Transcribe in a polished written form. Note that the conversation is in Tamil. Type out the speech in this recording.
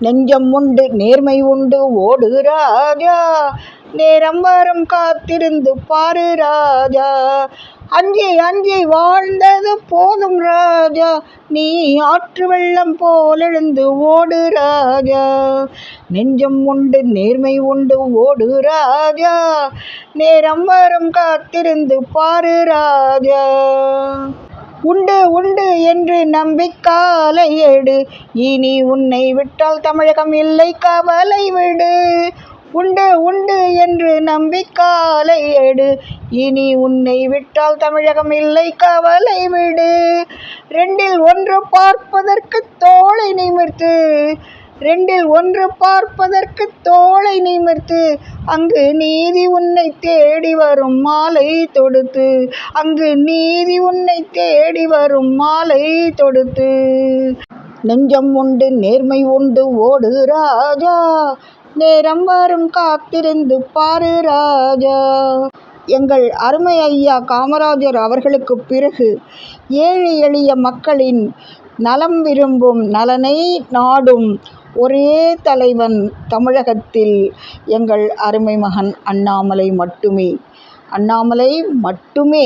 நெஞ்சம் உண்டு நேர்மை உண்டு ஓடு ராஜா, நேரம் வரும் காத்திருந்து பாரு ராஜா. அஞ்சி அஞ்சி வாழ்ந்தது போதும் ராஜா, நீ ஆற்று வெள்ளம் போல் எழுந்து ஓடு ராஜா. நெஞ்சம் உண்டு நேர்மை உண்டு ஓடு ராஜா, நேரம் வரும் காத்திருந்து பாரு ராஜா. உண்டு உண்டு என்று நம்பிக்காலை எடு, இனி உன்னை விட்டால் தமிழகம் இல்லை கவலை விடு. உண்டு உண்டு என்று நம்பிக்காலை எடு, இனி உன்னை விட்டால் தமிழகம் இல்லை கவலை விடு. ரெண்டில் ஒன்று பார்ப்பதற்கு தோளை நிமிர்த்து, ரெண்டில் ஒன்று பார்ப்பதற்கு தோளை நிமிர்த்து, அங்கு நீதி உன்னை தேடி வரும் மாலை தொடுத்து, அங்கு நீதி உன்னை தேடி வரும் மாலை தொடுத்து. நெஞ்சம் உண்டு நேர்மை உண்டு ஓடு ராஜா, நேரம் வரும் காத்திருந்து பாரு ராஜா. எங்கள் அருமை ஐயா காமராஜர் அவர்களுக்கு பிறகு ஏழை எளிய மக்களின் நலம் விரும்பும் நலனை நாடும் ஒரே தலைவன் தமிழகத்தில் எங்கள் அருமை மகன் அண்ணாமலை மட்டுமே. அண்ணாமலை மட்டுமே.